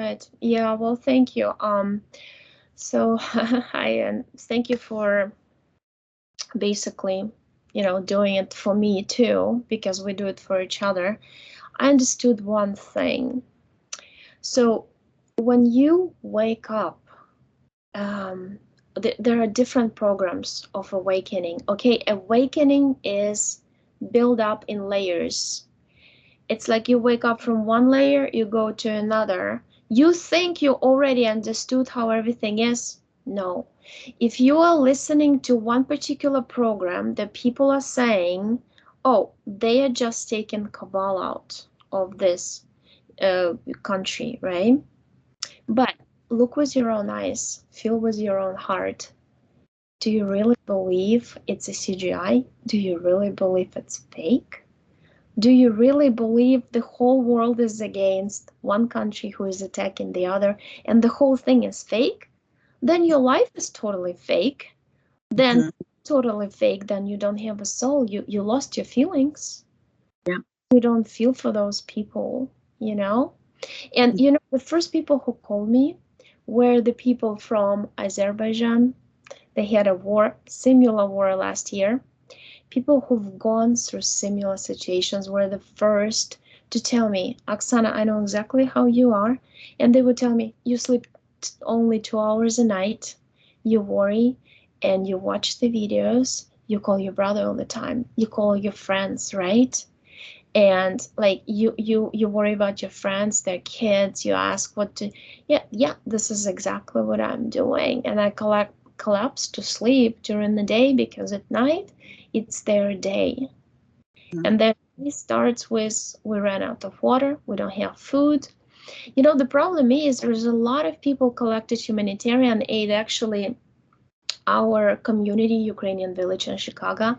Right. Yeah, well, thank you. So I thank you for basically, doing it for me too, because we do it for each other. I understood one thing. So when you wake up, there are different programs of awakening. Okay, awakening is built up in layers. It's like you wake up from one layer, you go to another. You think you already understood how everything is? No. If you are listening to one particular program that people are saying, oh, they are just taking cabal out of this country, right? But look with your own eyes, feel with your own heart. Do you really believe it's a CGI? Do you really believe it's fake? Do you really believe the whole world is against one country who is attacking the other and the whole thing is fake? Then your life is totally fake. Then totally fake, then you don't have a soul. You lost your feelings. Yeah. You don't feel for those people, you know? And the first people who called me were the people from Azerbaijan. They had a war, similar war last year. People who've gone through similar situations were the first to tell me, Oksana, I know exactly how you are. And they would tell me, you sleep only 2 hours a night, you worry, and you watch the videos, you call your brother all the time, you call your friends, right? And like you worry about your friends, their kids, you ask what to, yeah, this is exactly what I'm doing. And I collapse to sleep during the day because at night it's their day. And then it starts with, we ran out of water, we don't have food. The problem is there's a lot of people collected humanitarian aid. Actually, our community, Ukrainian village in Chicago,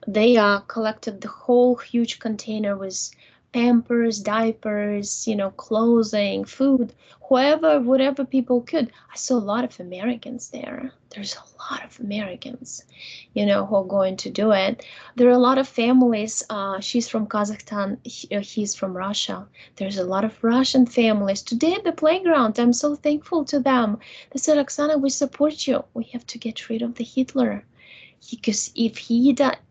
they collected the whole huge container with pampers, diapers, clothing, food, whatever people could. I saw a lot of Americans there. There's a lot of Americans, who are going to do it. There are a lot of families. She's from Kazakhstan. He's from Russia. There's a lot of Russian families. Today at the playground, I'm so thankful to them. They said, Oksana, we support you. We have to get rid of the Hitler. Because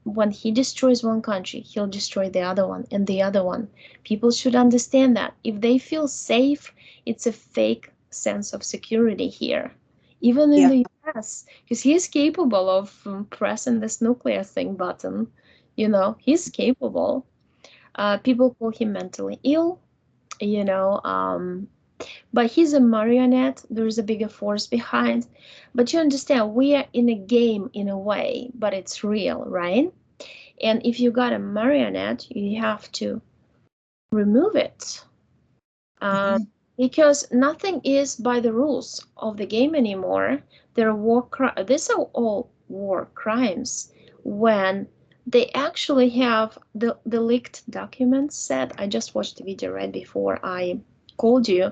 when he destroys one country, he'll destroy the other one and the other one. People should understand that. If they feel safe, it's a fake sense of security here. Even in the US, because he's capable of pressing this nuclear thing button. He's capable. People call him mentally ill, you know, but he's a marionette. There's a bigger force behind. But you understand, we are in a game in a way, but it's real, right? And if you got a marionette, you have to remove it. Because nothing is by the rules of the game anymore. These are all war crimes when they actually have the leaked documents said. I just watched the video right before I called you,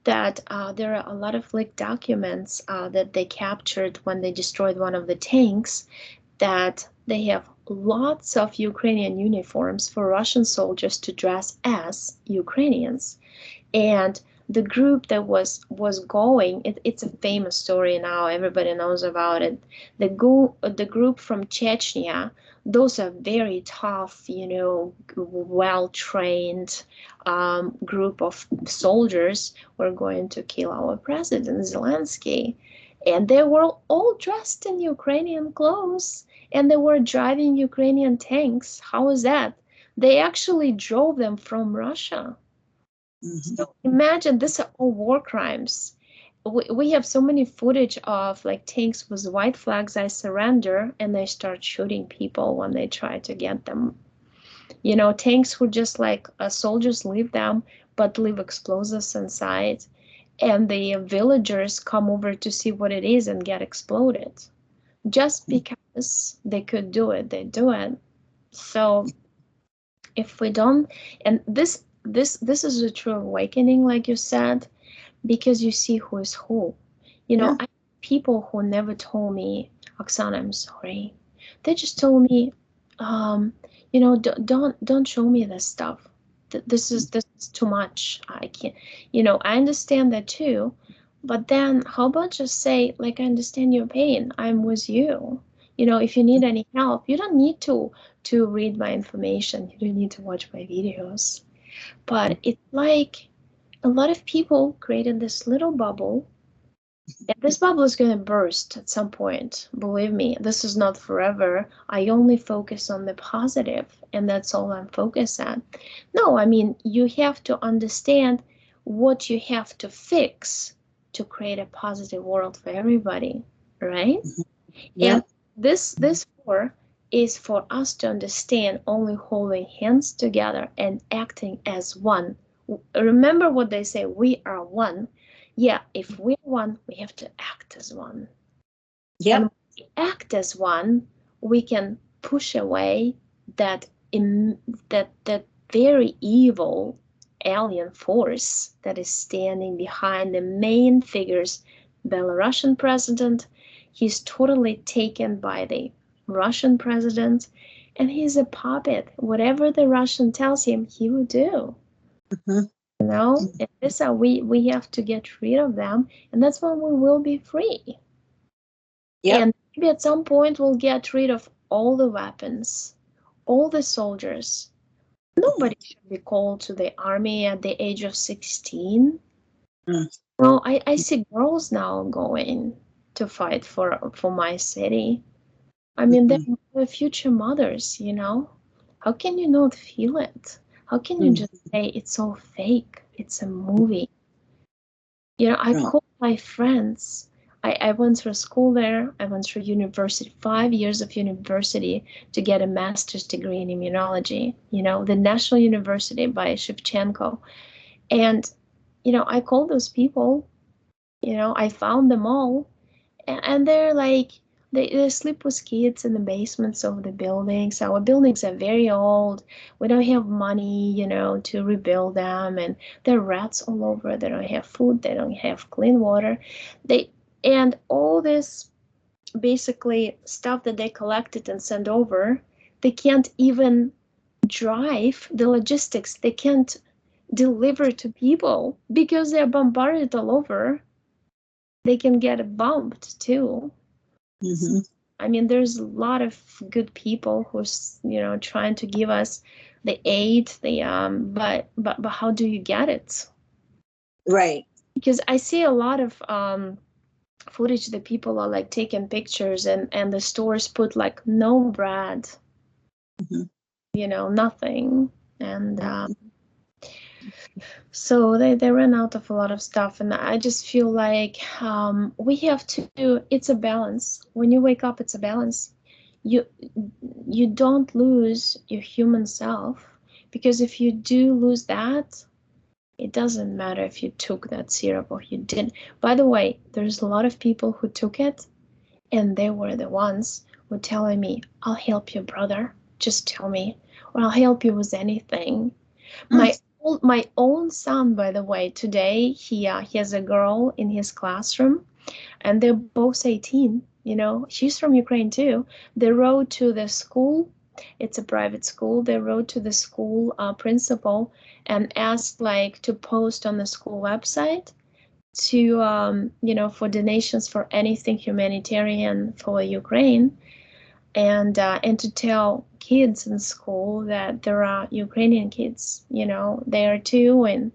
that there are a lot of leaked documents that they captured when they destroyed one of the tanks, that they have lots of Ukrainian uniforms for Russian soldiers to dress as Ukrainians. And the group that was going, it's a famous story now, everybody knows about it. The group from Chechnya, those are very tough, well-trained group of soldiers were going to kill our president Zelensky. And they were all dressed in Ukrainian clothes, and they were driving Ukrainian tanks. How is that? They actually drove them from Russia. So imagine, these are all war crimes. We have so many footage of like tanks with white flags, I surrender, and they start shooting people when they try to get them. Tanks who just like soldiers leave them, but leave explosives inside. And the villagers come over to see what it is and get exploded. Just because they could do it, they do it. So if we don't, and this is a true awakening, like you said, because you see who is who. I people who never told me, Oksana, I'm sorry. They just told me, don't show me this stuff. this is too much. I can't, you know, I understand that too. But then how about just say, like, I understand your pain. I'm with you. You know, if you need any help, you don't need to read my information. You don't need to watch my videos. But it's like a lot of people created this little bubble, and this bubble is going to burst at some point. Believe me, this is not forever. I only focus on the positive, and that's all I'm focused on. No, I mean, you have to understand what you have to fix to create a positive world for everybody, right? Yeah. And this war is for us to understand only holding hands together and acting as one. Remember what they say, we are one. Yeah, if we're one, we have to act as one. And Yep. when we act as one, we can push away that that very evil alien force that is standing behind the main figures. Belarusian president, he's totally taken by the Russian president, and he's a puppet. Whatever the Russian tells him, he will do. Mm-hmm. You know, and this how we have to get rid of them, and that's when we will be free. Yep. And maybe at some point we'll get rid of all the weapons, all the soldiers. Nobody should be called to the army at the age of 16. Mm. No, I see girls now going to fight for my city. I mean, they're Mm-hmm. the future mothers, you know? How can you not feel it? How can you Mm. just say it's all fake? It's a movie. You know, I No. call my friends. I went through school there. I went through university, 5 years of university to get a master's degree in immunology, you know, the National University by Shevchenko. And, you know, I called those people, you know, I found them all, and they're like, they sleep with kids in the basements of the buildings. Our buildings are very old. We don't have money, you know, to rebuild them, and there are rats all over. They don't have food. They don't have clean water. They and all this basically stuff that they collected and sent over, they can't even drive the logistics. They can't deliver to people because they're bombarded all over. They can get bumped too. Mm-hmm. I mean, there's a lot of good people who's, you know, trying to give us the aid, the but how do you get it? Right. Because I see a lot of footage that people are like taking pictures, and the stores put like no bread, Mm-hmm. you know, nothing, and so they ran out of a lot of stuff, and I just feel like we have to. It's a balance. When you wake up, it's a balance. You you don't lose your human self, because if you do lose that, it doesn't matter if you took that syrup or you didn't. By the way, there's a lot of people who took it, and they were the ones who telling me, "I'll help you, brother. Just tell me, or I'll help you with anything." Mm. My own son, by the way, today he has a girl in his classroom, and they're both 18. You know, she's from Ukraine too. They wrote to the school. It's a private school. They wrote to the school principal and asked like to post on the school website to you know, for donations for anything humanitarian for Ukraine, and to tell kids in school that there are Ukrainian kids, you know, there too, and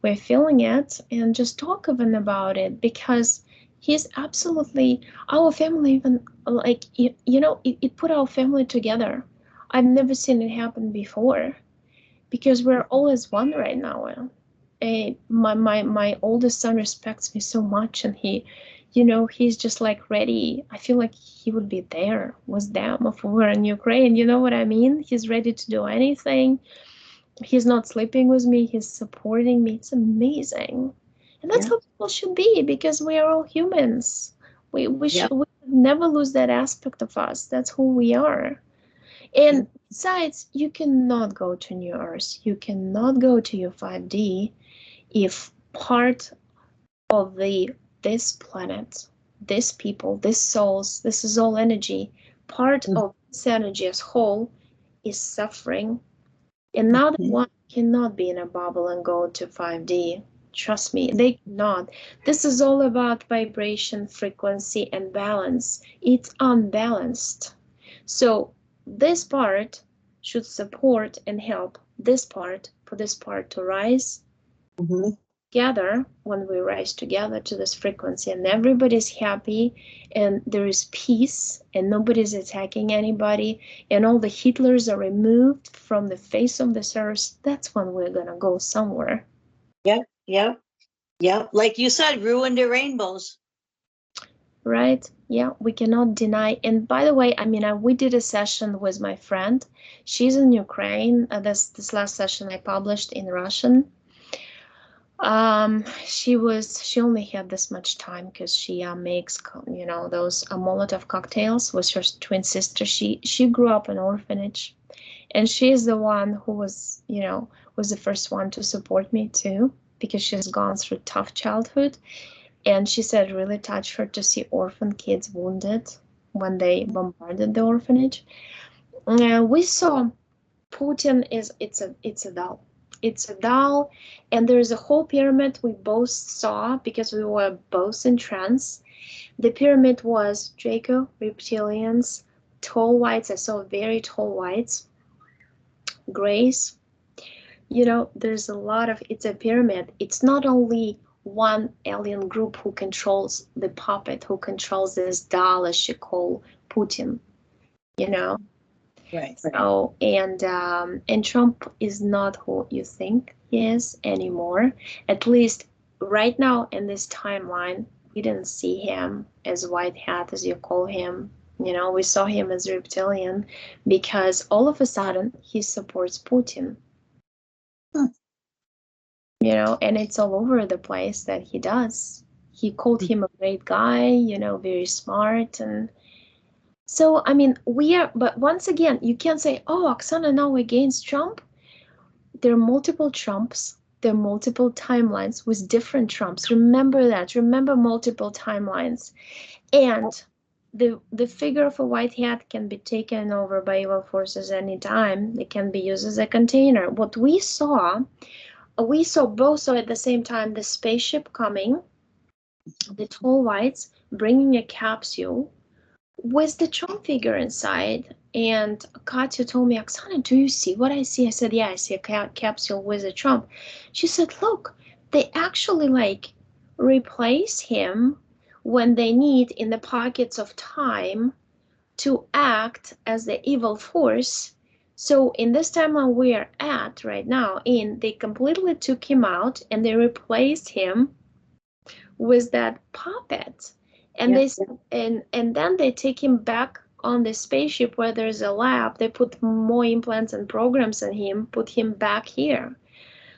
we're feeling it, and just talk even about it, because he's absolutely our family. Even like you know, it put our family together. I've never seen it happen before, because we're all as one right now. My oldest son respects me so much, and he, you know, he's just like ready. I feel like he would be there with them if we were in Ukraine. You know what I mean? He's ready to do anything. He's not sleeping with me. He's supporting me. It's amazing, and that's Yeah. how people should be, because we are all humans. Yep. We should never lose that aspect of us. That's who we are. And besides, you cannot go to New Earth. You cannot go to your 5D if part of the this planet, this people, this souls, this is all energy, part Mm-hmm. of this energy as whole is suffering. And now they want cannot be in a bubble and go to 5D. Trust me, they cannot. This is all about vibration, frequency, and balance. It's unbalanced. So this part should support and help this part, for this part to rise together. When we rise together to this frequency and everybody's happy and there is peace and nobody's attacking anybody and all the Hitlers are removed from the face of this earth, that's when we're gonna go somewhere. Yep. Like you said, ruin the rainbows. Right? Yeah, we cannot deny. And by the way, I mean, we did a session with my friend. She's in Ukraine. This last session I published in Russian. She only had this much time because she makes those Molotov cocktails with her twin sister. She grew up in an orphanage, and she is the one who was the first one to support me too, because she's gone through tough childhood. And she said it really touched her to see orphan kids wounded when they bombarded the orphanage. We saw Putin it's a doll. It's a doll, and there's a whole pyramid we both saw because we were both in trance. The pyramid was Draco, reptilians, tall whites. I saw very tall whites, grays. There's a lot of, it's a pyramid. It's not only one alien group who controls the puppet, who controls this doll, as she called Putin, Right. So, and Trump is not who you think he is anymore. At least right now in this timeline, we didn't see him as white hat, as you call him. We saw him as reptilian because all of a sudden he supports Putin. And it's all over the place that he does. He called him a great guy, very smart. And so, I mean, but once again, you can't say, oh, Oksana now against Trump. There are multiple Trumps. There are multiple timelines with different Trumps. Remember that. Remember multiple timelines. And the figure of a white hat can be taken over by evil forces anytime. It can be used as a container. What we saw both saw at the same time the spaceship coming, the tall whites bringing a capsule with the Trump figure inside. And Katya told me, Oksana, do you see what I see? I said, yeah, I see a capsule with a Trump. She said, look, they actually replace him when they need in the pockets of time to act as the evil force. So in this timeline we are at right now, they completely took him out and they replaced him with that puppet. And and then they take him back on the spaceship where there's a lab. They put more implants and programs in him, put him back here.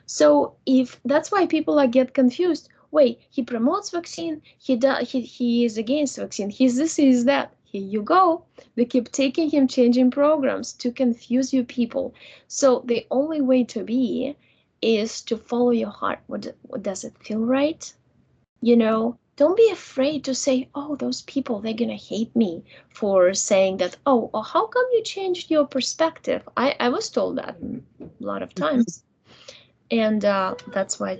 So if that's why people get confused. Wait, he promotes vaccine. He is against vaccine. He's this, he's that. Here you go. They keep taking him, changing programs to confuse you people. So the only way to be is to follow your heart. What does it feel right? Don't be afraid to say, oh, those people, they're gonna hate me for saying that. Oh, how come you changed your perspective? I was told that a lot of times. And that's why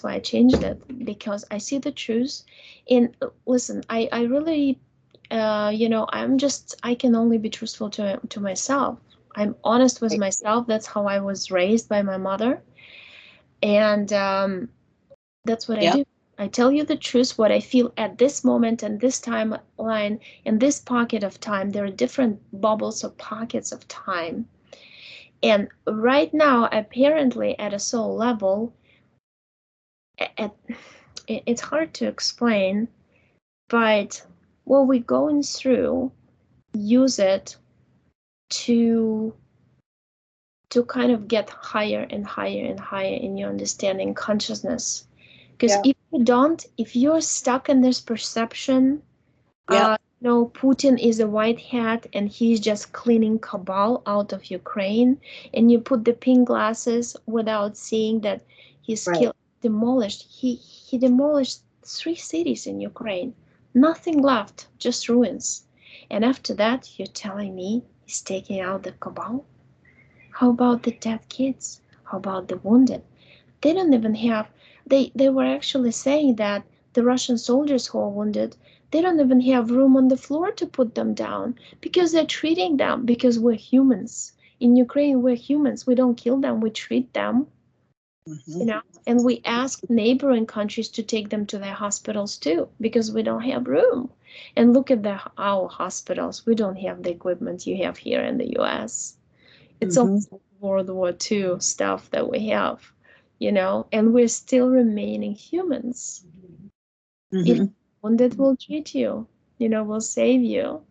I changed it, because I see the truth. And listen, I really I can only be truthful to myself. I'm honest with myself. That's how I was raised by my mother. And that's what I do. I tell you the truth, what I feel at this moment and this timeline, in this pocket of time. There are different bubbles or pockets of time. And right now, apparently, at a soul level, it's hard to explain, but what we're going through, use it to kind of get higher and higher and higher in your understanding, consciousness. Because if you're stuck in this perception, Putin is a white hat and he's just cleaning cabal out of Ukraine, and you put the pink glasses without seeing that he's demolished. He demolished 3 cities in Ukraine. Nothing left, just ruins. And after that, you're telling me he's taking out the cabal? How about the dead kids? How about the wounded? They don't even have, they were actually saying that the Russian soldiers who are wounded, they don't even have room on the floor to put them down because they're treating them, because we're humans. In Ukraine, we're humans. We don't kill them, we treat them, you know, and we ask neighboring countries to take them to their hospitals too, because we don't have room. And look at our hospitals. We don't have the equipment you have here in the US. It's almost like World War II stuff that we have, you know, and we're still remaining humans. If wounded will treat you, you know, will save you.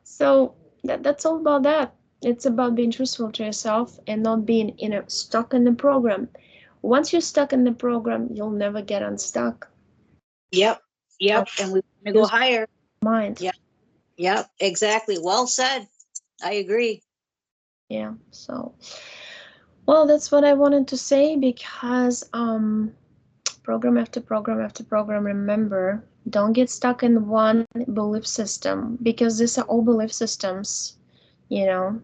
So that's all about that. It's about being truthful to yourself and not being, you know, stuck in the program. Once you're stuck in the program, you'll never get unstuck. Yep. Yep. And we want to go Use higher. mind. Yep. Yep. Exactly. Well said. I agree. Yeah. So, well, that's what I wanted to say because program after program after program, remember, don't get stuck in one belief system because these are all belief systems, you know,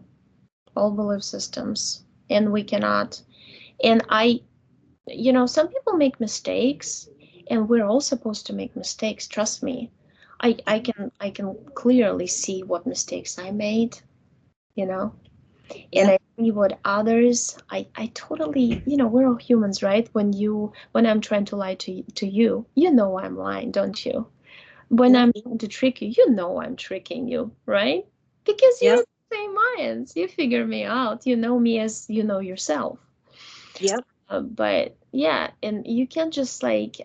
all belief systems, and we cannot. And you know, some people make mistakes, and we're all supposed to make mistakes. Trust me. I can clearly see what mistakes I made, you know, and Yep. I see what others. I totally, you know, we're all humans, right? When I'm trying to lie to you, you know I'm lying, don't you? When Yep. I'm trying to trick you, you know I'm tricking you, right? Because you're Yep. the same minds. You figure me out. You know me as you know yourself. Yep. But yeah, and you can't just like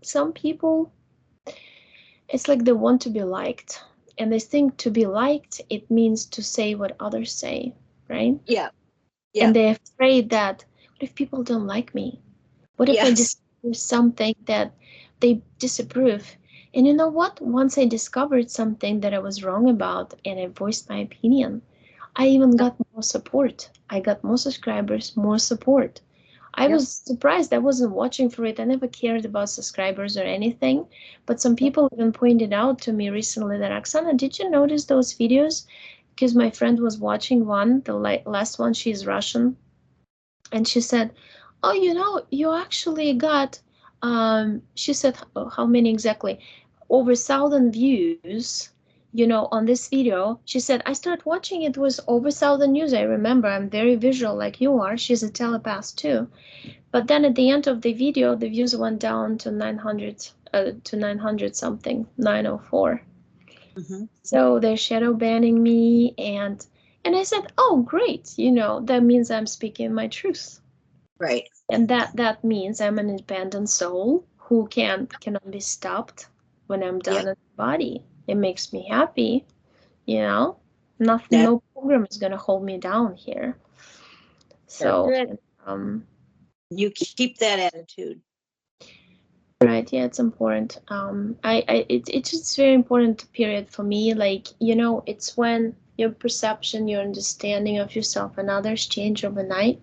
some people, it's like they want to be liked, and they think to be liked it means to say what others say, right? Yep. And Yep. they're afraid that what if people don't like me? What if I Yes. discover something that they disapprove? And you know what? Once I discovered something that I was wrong about and I voiced my opinion, I even got more support. I got more subscribers, more support. I Yep. was surprised. I wasn't watching for it. I never cared about subscribers or anything. But some Yep. people even pointed out to me recently that, Oksana, did you notice those videos? Because my friend was watching one, the last one, she's Russian, and she said, "Oh, you know, you actually got," she said, how many exactly? Over 1,000 views, you know, on this video. She said, "I started watching it was over 1,000 views. I remember I'm very visual like you are." She's a telepath too. But then at the end of the video, the views went down to 900, to 900 something, 904. So they're shadow banning me, and I said, "Oh, great! You know, that means I'm speaking my truth." Right. And that means I'm an independent soul who cannot be stopped when I'm done Yep. in the body. It makes me happy, you know. Nothing, That, no program is gonna hold me down here. that's So, it. um, You keep that attitude. right, yeah, it's important. It's just very important period for me. Like, you know, it's when your perception, your understanding of yourself and others change overnight,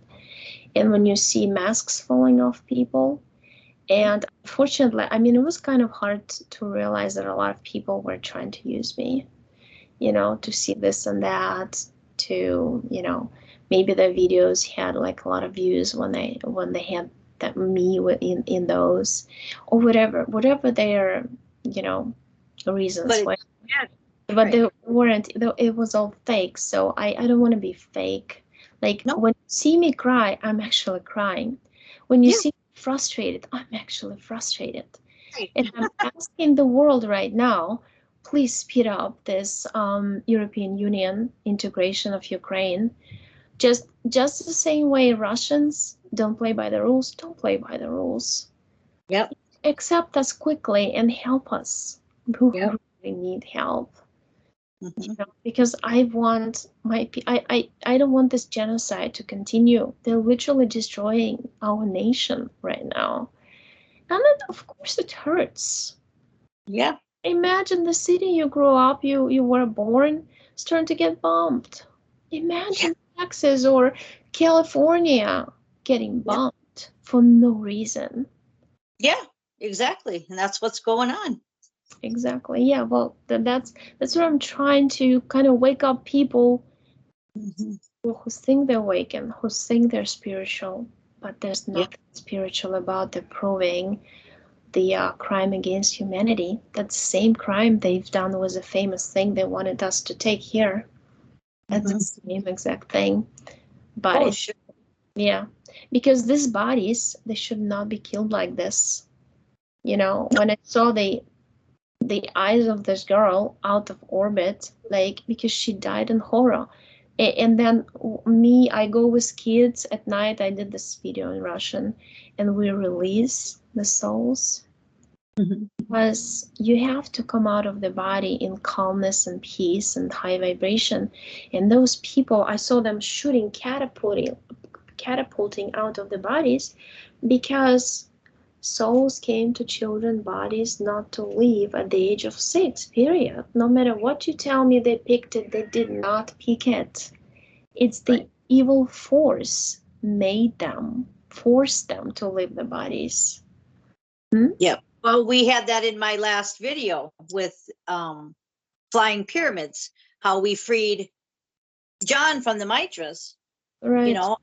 and when you see masks falling off people. And unfortunately, I mean, it was kind of hard to realize that a lot of people were trying to use me, you know, to see this and that, to, you know, maybe their videos had like a lot of views when they had that me in those, or whatever their, you know, But reasons were. it's yeah, But right. they weren't, though it was all fake. So I don't want to be fake. Like No. when you see me cry, I'm actually crying. When you Yeah. see me frustrated, I'm actually frustrated. Right. And I'm asking the world right now, please speed up this European Union integration of Ukraine. Just the same way Russians don't play by the rules, don't play by the rules. Yep. Accept us quickly and help us who Yep. really need help. You hmm know, because I want I don't want this genocide to continue. They're literally destroying our nation right now. And it, of course it hurts. Yeah. Imagine the city you grew up, you were born, starting to get bombed. Yeah. Imagine Texas or California getting Yep. bombed for no reason. Yeah. Exactly. And that's what's going on. Exactly. Yeah, well, that's what I'm trying to kind of wake up people hmm who think they're awake and who think they're spiritual. but there's Yep. nothing spiritual about the proving the crime against humanity. That's the same crime they've done was a famous thing they wanted us to take here. That's the same exact thing. But Oh, it, sure. yeah, because these bodies, they should not be killed like this. You know, when I saw the eyes of this girl out of orbit, like because she died in horror. And then me, I go with kids at night. I did this video in Russian, and we release the souls. Because you have to come out of the body in calmness and peace and high vibration. And those people, I saw them shooting, catapulting out of the bodies because souls came to children bodies not to leave at the age of 6, period. No matter what you tell me they picked it, they did not pick it. It's the evil force made them, forced them to leave the bodies. Yep. Well, we had that in my last video with flying pyramids, how we freed John from the mitras. Right. You know,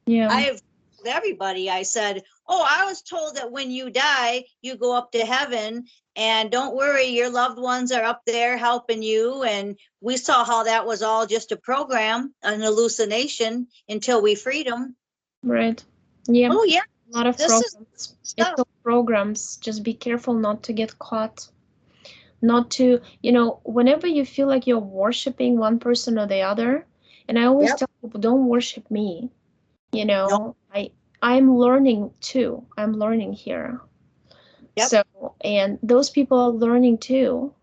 Yeah. I've told everybody, I said, oh, I was told that when you die, you go up to heaven, and don't worry, your loved ones are up there helping you. And we saw how that was all just a program, an hallucination until we freed them. Right. Yeah. Oh, yeah. A lot of This programs. is It's stuff. all programs. Just be careful not to get caught. Not to, you know, whenever you feel like you're worshiping one person or the other, and I always Yep. tell people, don't worship me. You No. know, I'm learning too. I'm learning here. Yep. So, and those people are learning too.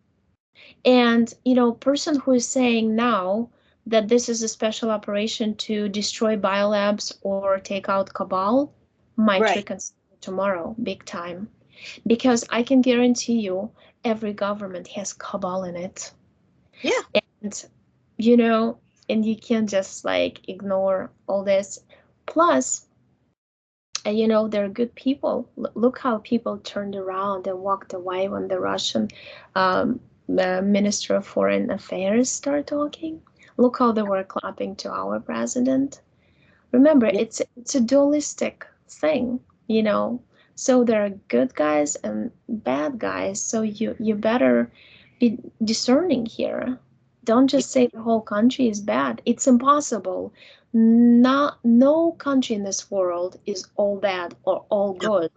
And, you know, person who is saying now that this is a special operation to destroy biolabs or take out cabal might Right. reconsider tomorrow, big time. Because I can guarantee you every government has cabal in it. Yeah. And, you know, and you can't just like ignore all this. Plus, you know, they're good people. Look how people turned around and walked away when the Russian Minister of Foreign Affairs started talking. Look how they were clapping to our president. Remember, Yep. it's a dualistic thing, you know. So there are good guys and bad guys. So you better be discerning here. Don't just say the whole country is bad. It's impossible. No country in this world is all bad or all good.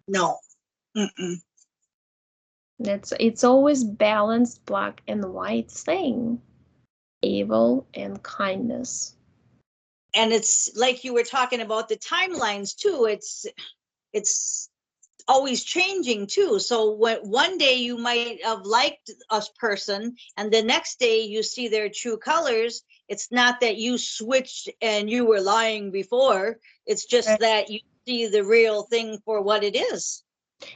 No. Mm-mm. It's always balanced black and white thing. Evil and kindness. And it's like you were talking about the timelines too. It's always changing too. So when one day you might have liked a person and the next day you see their true colors, it's not that you switched and you were lying before. It's just Right. that you see the real thing for what it is.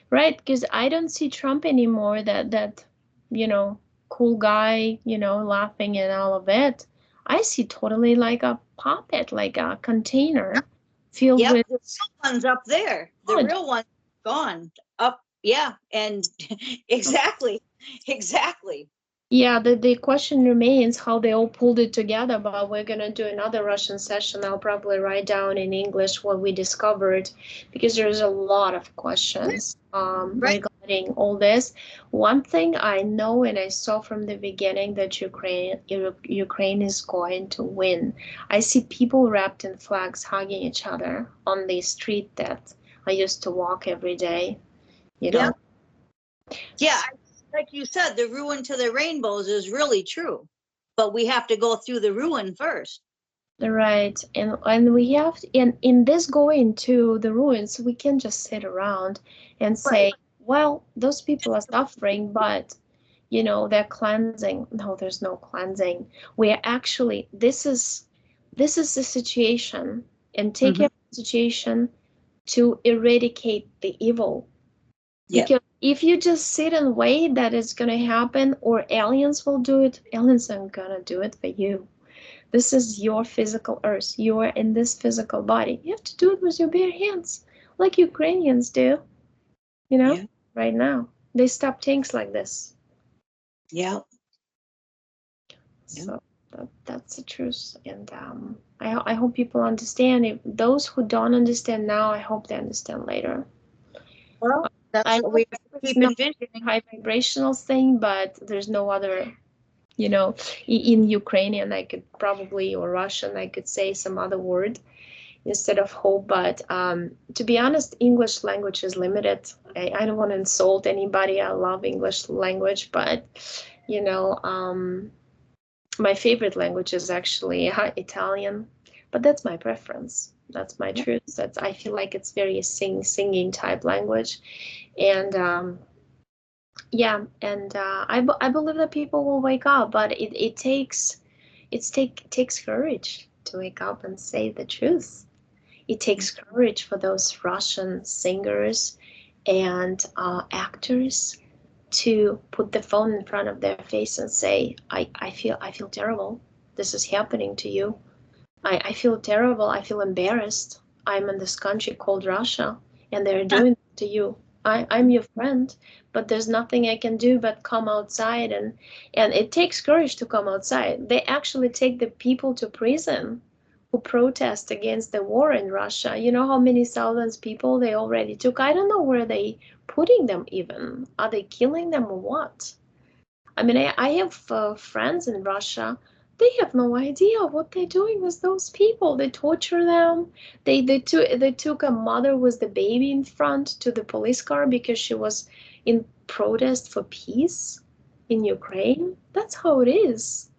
Right, because I don't see Trump anymore, that you know, cool guy, you know, laughing and all of it. I see totally like a puppet, like a container filled Yep, with the real one's up there. The good. real one's gone. Up, yeah, and exactly, exactly. Yeah, the question remains how they all pulled it together, but we're gonna do another Russian session. I'll probably write down in English what we discovered because there's a lot of questions Right. regarding all this. One thing I know and I saw from the beginning that Ukraine is going to win. I see people wrapped in flags hugging each other on the street that I used to walk every day, you Yeah, know. yeah. Like you said, the ruin to the rainbows is really true, but we have to go through the ruin first. Right, and we have in this going to the ruins, we can just sit around and Right. say, well, those people are suffering, but you know they're cleansing. No, there's no cleansing. We are actually this is the situation, and take Mm-hmm. care of the situation to eradicate the evil. Yeah. Because if you just sit and wait that it's gonna happen, or aliens will do it, aliens aren't gonna do it for you. This is your physical earth. You are in this physical body. You have to do it with your bare hands, like Ukrainians do, you know, Yeah. right now. They stop tanks like this. Yeah. Yeah. So That's the truth. And I hope people understand. If those who don't understand now, I hope they understand later. Well, that's I what know we have to it's keep not envisioning. high vibrational thing, but there's no other, you know, in Ukrainian I could probably, or Russian, I could say some other word instead of hope. But to be honest, English language is limited. I don't want to insult anybody. I love English language, but you know, my favorite language is actually Italian, but that's my preference. That's my Yep. truth. That's I feel like it's very singing type language, and yeah, and I believe that people will wake up, but it takes courage to wake up and say the truth. It takes courage for those Russian singers and actors to put the phone in front of their face and say, I feel terrible. This is happening to you. I feel terrible. I feel embarrassed. I'm in this country called Russia and they're doing it to you. I'm your friend, but there's nothing I can do but come outside, and it takes courage to come outside. They actually take the people to prison who protest against the war in Russia. You know how many thousands people they already took? I don't know where they putting them even. Are they killing them or what? I mean, I have friends in Russia. They have no idea what they're doing with those people. They torture them. They took a mother with the baby in front to the police car because she was in protest for peace in Ukraine. That's how it is.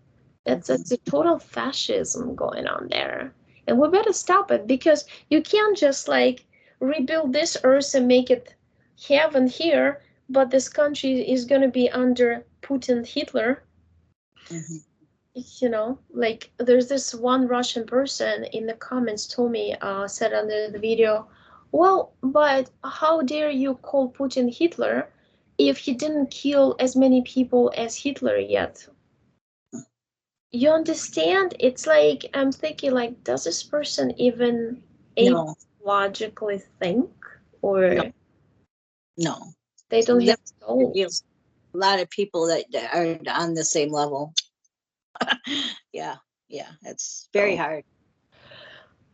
That's a total fascism going on there, and we better stop it because you can't just like rebuild this earth and make it heaven here, but this country is going to be under Putin, Hitler. Mm-hmm. You know, like there's this one Russian person in the comments told me, said under the video, well, but how dare you call Putin Hitler if he didn't kill as many people as Hitler yet? You understand? It's like I'm thinking, like, does this person even able No, to logically think, no, or no. they don't There have you souls? a lot of people that are on the same level. Yeah, yeah, it's very So, hard.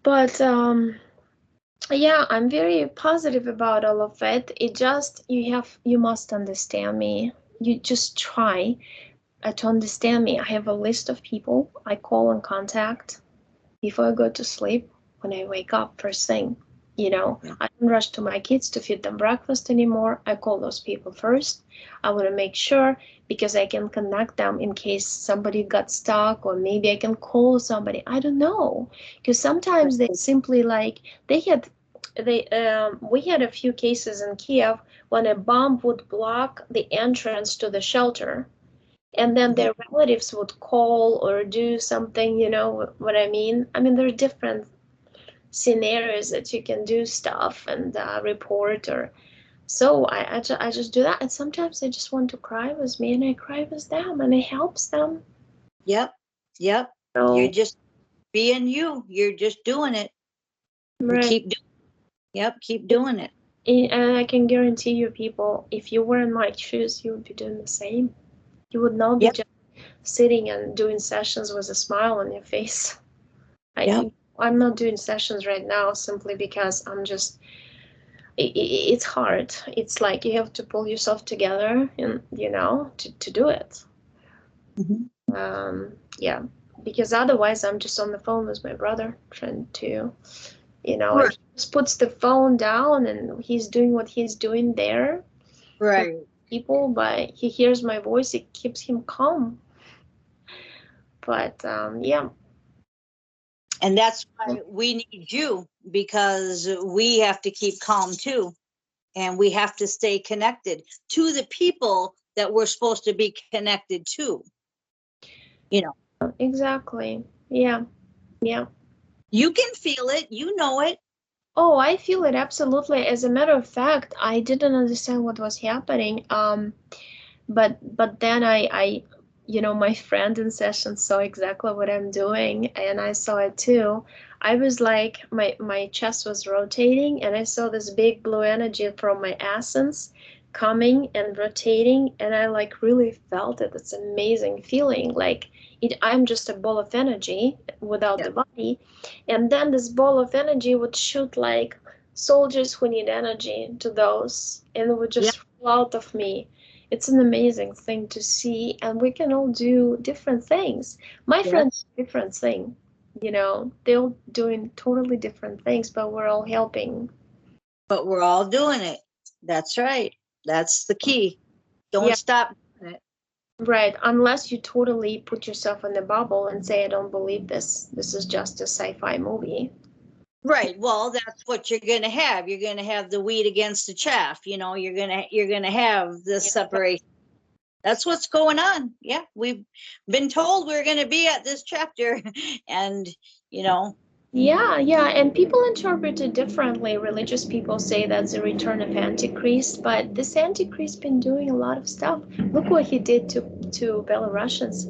but yeah, I'm very positive about all of it. It just you must understand me. You just try to understand me. I have a list of people I call and contact before I go to sleep, when I wake up first thing. You know, Yeah. I don't rush to my kids to feed them breakfast anymore. I call those people first. I want to make sure because I can connect them in case somebody got stuck, or maybe I can call somebody. I don't know. Because sometimes they simply like they had we had a few cases in Kiev when a bomb would block the entrance to the shelter, and then Mhm. their relatives would call or do something, you know what I mean? I mean, there are different scenarios that you can do stuff and report, or so I just do that. And sometimes they just want to cry with me and I cry with them and it helps them. Yep, yep. You're So, just being you. You're just doing it. And right. yep, keep doing it. And I can guarantee you, people, if you were in my shoes, you would be doing the same. You would not be Yep, just sitting and doing sessions with a smile on your face. yep. I'm not doing sessions right now simply because it's hard. It's like you have to pull yourself together and to do it. Mhm. Yeah, because otherwise I'm just on the phone with my brother trying to, and Right, he just puts the phone down and he's doing what he's doing there for right. people, but he hears my voice, it keeps him calm. But yeah. And that's why we need you, because we have to keep calm too. And we have to stay connected to the people that we're supposed to be connected to. You know, Exactly. Yeah. Yeah. you can feel it, you know it. Oh, I feel it absolutely. As a matter of fact, I didn't understand what was happening. But then my friend in session saw exactly what I'm doing, and I saw it too. I was like, my chest was rotating, and I saw this big blue energy from my essence coming and rotating, and I like really felt it. It's an amazing feeling. Like I'm just a ball of energy without the body, and then this ball of energy would shoot like soldiers who need energy to those, and it would Yeah. just flow out of me. It's an amazing thing to see, and we can all do different things. My friends, Yes. different thing, they're all doing totally different things, but we're all helping. But we're all doing it. That's right. That's the key. Don't Yeah. stop doing it. Right, unless you totally put yourself in the bubble and say, I don't believe this. This is just a sci-fi movie. Right. Well, that's what you're going to have. You're going to have the wheat against the chaff. You're going to have this separation. That's what's going on. Yeah, we've been told we're going to be at this chapter, and you know, Yeah, and people interpret it differently. Religious people say that's the return of Antichrist, but this Antichrist been doing a lot of stuff. Look what he did to Belarusians.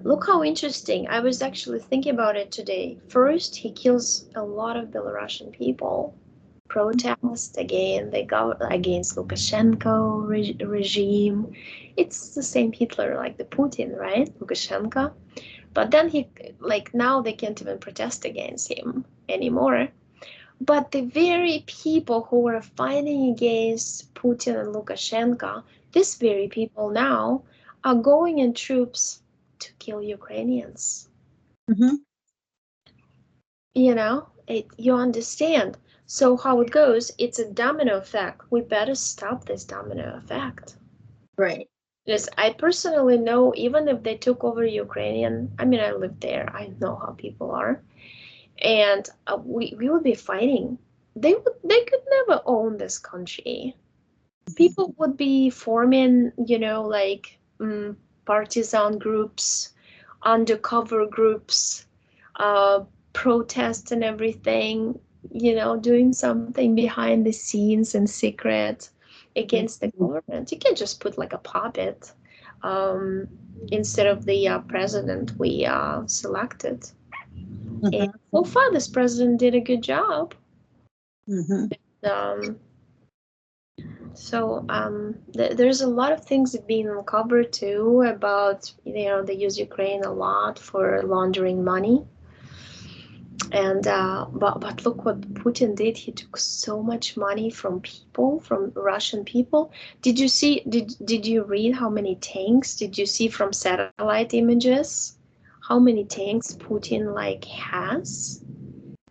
Look how interesting. I was actually thinking about it today. First, he kills a lot of Belarusian people. Protest against Lukashenko regime. It's the same Hitler like the Putin, right? Lukashenko. But then now they can't even protest against him anymore. But the very people who were fighting against Putin and Lukashenko, these very people now are going in troops to kill Ukrainians. mhm, You understand. So how it goes, it's a domino effect. We better stop this domino effect. right. Because I personally know, even if they took over Ukrainian, I mean, I live there, I know how people are, and we would be fighting. They could never own this country. People would be forming, partisan groups, undercover groups, uh, protest and everything, doing something behind the scenes in secret against the government. You can't just put like a puppet um, instead of the president we selected. And Mhm, so far, this president did a good job. mhm. Um, there's a lot of things being uncovered too about, they use Ukraine a lot for laundering money. And but look what Putin did. He took so much money from people, from Russian people. Did you read how many tanks? Did you see from satellite images how many tanks Putin has?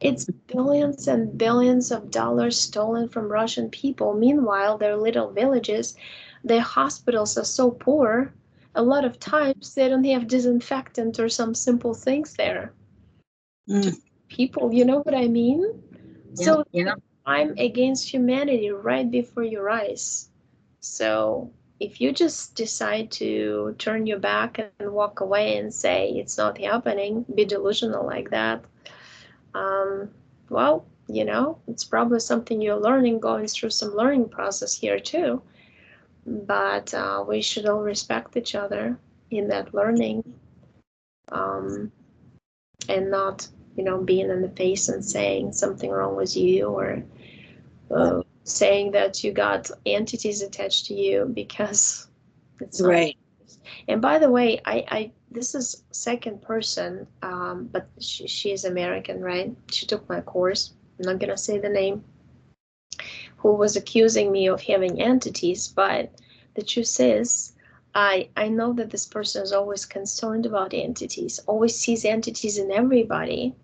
It's billions and billions of dollars stolen from Russian people. Meanwhile, their little villages, their hospitals are so poor. A lot of times they don't have disinfectant or some simple things there to Mm. people. You know what I mean? Yeah, So yeah, I'm against humanity right before your eyes. So if you just decide to turn your back and walk away and say it's not happening, be delusional like that, um, well, it's probably something you're learning, going through some learning process here too. But we should all respect each other in that learning, um, and not, being in the face and saying something wrong with you, or saying that you got entities attached to you, because it's not. right. And by the way, I this is second person, but she is American, right? She took my course. I'm not gonna say the name, who was accusing me of having entities, but the truth is, I know that this person is always concerned about entities, always sees entities in everybody.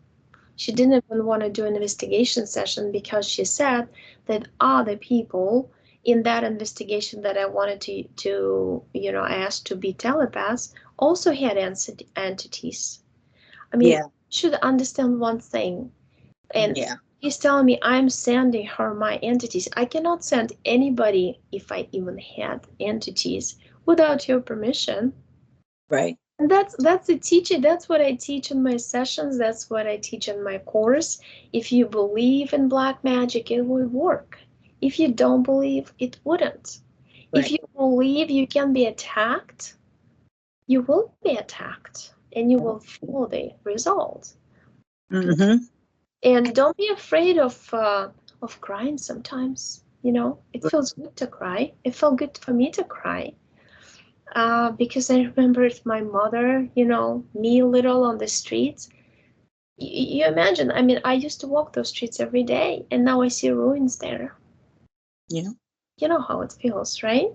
She didn't even want to do an investigation session because she said that other people in that investigation that I wanted to ask to be telepaths also had entities. I mean, Yeah, you should understand one thing. And yeah, he's telling me I'm sending her my entities. I cannot send anybody, if I even had entities, without your permission. right. And that's the teaching. That's what I teach in my sessions. That's what I teach in my course. If you believe in black magic, it will work. If you don't believe, it wouldn't. If Right. you believe you can be attacked, you will be attacked, and you will feel the result. Mm-hmm. And don't be afraid of crying sometimes. you know, it feels good to cry. It felt good for me to cry. Because I remembered my mother, you know, me little on the streets. You imagine, I mean, I used to walk those streets every day, and now I see ruins there. Yeah. You know how it feels, right?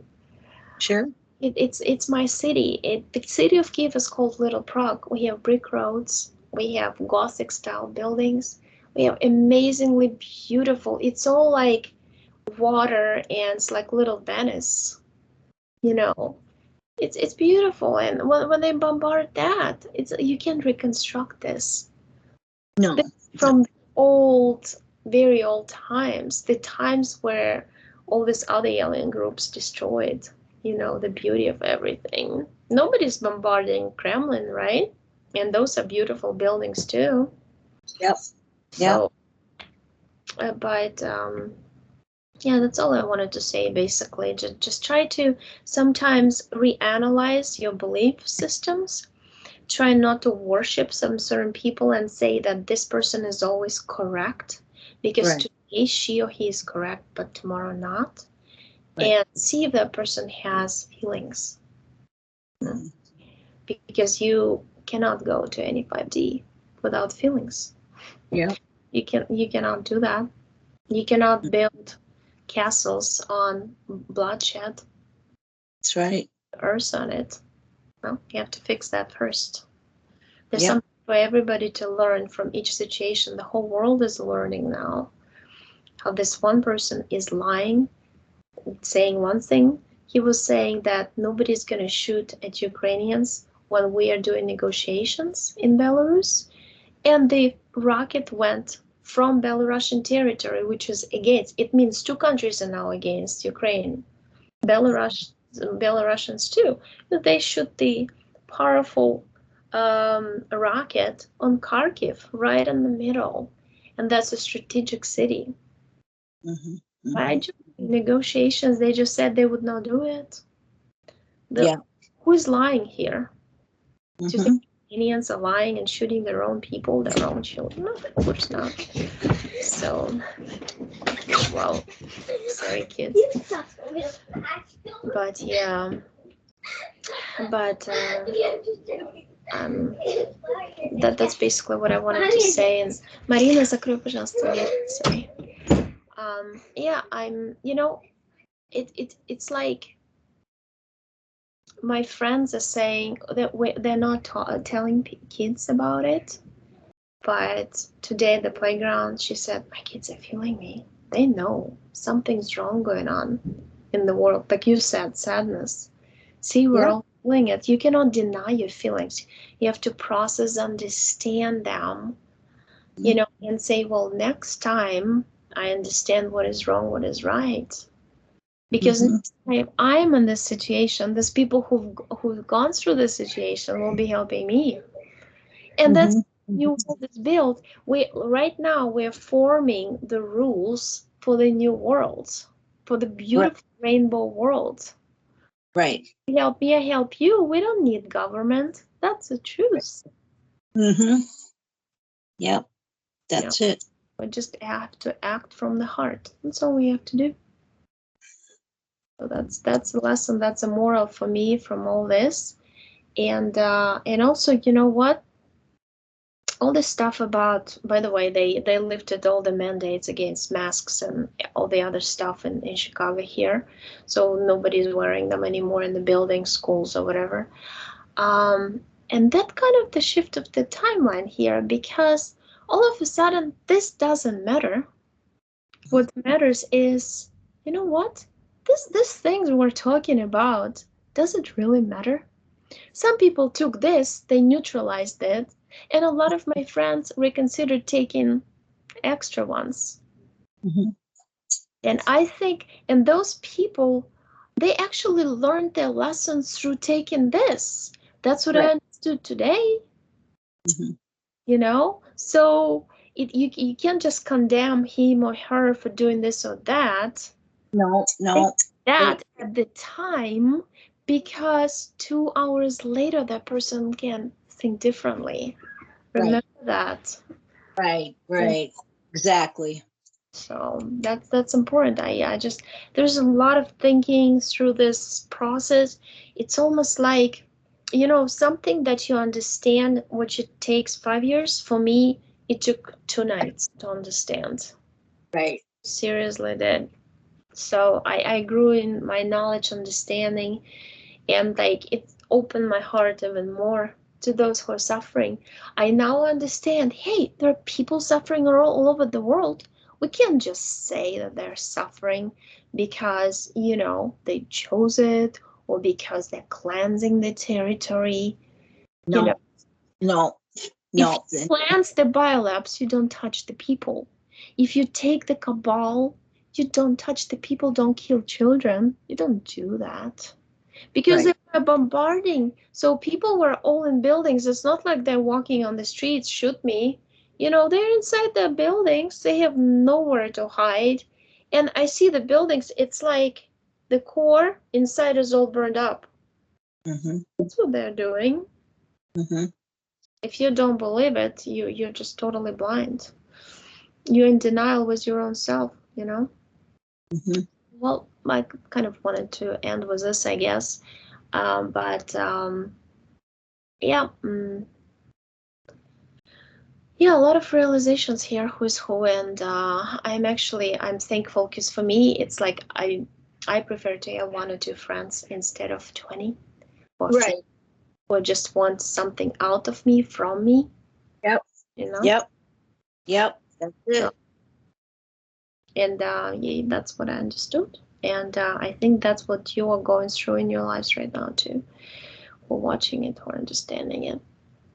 Sure. It's my city. The city of Kiev is called Little Prague. We have brick roads. We have Gothic style buildings. We have amazingly beautiful. It's all like water, and it's like little Venice. You know, it's beautiful. And when they bombard that, it's you can't reconstruct this. No. This is from old, very old times. The times where all these other alien groups destroyed, you know, the beauty of everything. Nobody's bombarding Kremlin, right? And those are beautiful buildings too. Yep. So, but yeah, that's all I wanted to say. Basically, just try to sometimes reanalyze your belief systems. Try not to worship some certain people and say that this person is always correct, because Right. today she or he is correct, but tomorrow not. Right. And see if that person has feelings, Mm-hmm. because you cannot go to any 5D without feelings. Yeah. You cannot do that. You cannot build castles on bloodshed. That's right. Earth on it. Well, you have to fix that first. There's Yep. something for everybody to learn from each situation. The whole world is learning now how this one person is lying, saying one thing. He was saying that nobody's going to shoot at Ukrainians when we are doing negotiations in Belarus. And the rocket went from Belarusian territory, which is against, it means two countries are now against Ukraine. Belarusians too. They shoot the powerful rocket on Kharkiv, right in the middle, and that's a strategic city. Mm-hmm. By Mm-hmm. negotiations, they just said they would not do it. Yeah. Who is lying here? Do you Mm-hmm. think Indians are lying and shooting their own people, their own children? No, of course not. So, well, sorry, kids. But yeah, but um, that's basically what I wanted to say. And Marina, закрой, пожалуйста, дверь. Sorry. Yeah, I'm. You know, it's like my friends are saying that they're not telling kids about it. But today at the playground, she said, "My kids are feeling me. They know something's wrong going on in the world." Like you said, sadness. See, we're Yeah. all feeling it. You cannot deny your feelings. You have to process, understand them, you know, and say, well, next time I understand what is wrong, what is right. Because Mm-hmm. next time I'm in this situation, there's people who've gone through this situation will be helping me. And that's Mm-hmm. new world is built. We right now we're forming the rules for the new world, for the Right. beautiful rainbow world. Right. Help me, I help you. We don't need government. That's the truth. Mm-hmm. Yep. You know, That's it. we just have to act from the heart. That's all we have to do. So that's a lesson. That's a moral for me from all this. And also, you know what? All this stuff about, by the way, they lifted all the mandates against masks and all the other stuff in Chicago here, so nobody's wearing them anymore in the buildings, schools, or whatever. And that kind of the shift of the timeline here, because all of a sudden this doesn't matter. What matters is, you know what, this things we're talking about, does it really matter? Some people took this, they neutralized it, and a lot of my friends reconsidered taking extra ones. Mm-hmm. And I think, and those people, they actually learned their lessons through taking this. That's what I Right. understood today, Mm-hmm. you know? So you can't just condemn him or her for doing this or that. No, They no. did that at the time, because 2 hours later that person can think differently. Right. Remember that. Right. And Right. Exactly. So that's important. I just, there's a lot of thinking through this process. It's almost like, something that you understand, which it takes 5 years. For me, it took 2 nights to understand. Right. Seriously did. So I grew in my knowledge, understanding, and like it opened my heart even more to those who are suffering. I now understand, hey, there are people suffering all over the world. We can't just say that they're suffering because, they chose it, or because they're cleansing the territory. You know, No, no, if you no. cleanse the biolabs, you don't touch the people. If you take the cabal, you don't touch the people, don't kill children. You don't do that because they Right. were bombarding. So people were all in buildings. It's not like they're walking on the streets, shoot me. They're inside the buildings. They have nowhere to hide. And I see the buildings. It's like the core inside is all burned up. Mm-hmm. That's what they're doing. Mm-hmm. If you don't believe it, you're just totally blind. You're in denial with your own self. Mm-hmm. Well, I kind of wanted to end with this, I guess. But yeah, yeah, a lot of realizations here, who's who, and I'm thankful because for me, it's like I prefer to have one or two friends instead of 20 or 50, Right. or just want something out of me, from me, Yep. you know. Yep. Yep. That's So, it. and yeah, that's what I understood, and I think that's what you are going through in your lives right now too, or watching it or understanding it.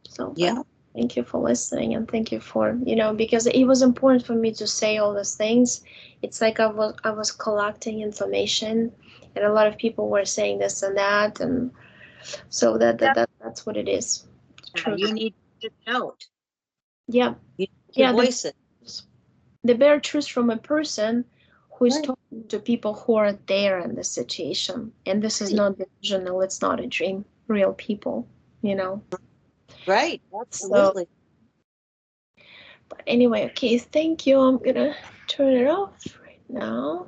So Yeah. thank you for listening, and thank you for, because it was important for me to say all these things. It's like I was collecting information, and a lot of people were saying this and that, and so Yep. that's what it is. Truth. You need to get it out. Yeah. You need to Yeah, voice it. the bare truth from a person who is Right. talking to people who are there in the situation, and this is Right. not delusional, it's not a dream, real people. Right. So, Absolutely. but anyway, okay, thank you. I'm gonna turn it off right now.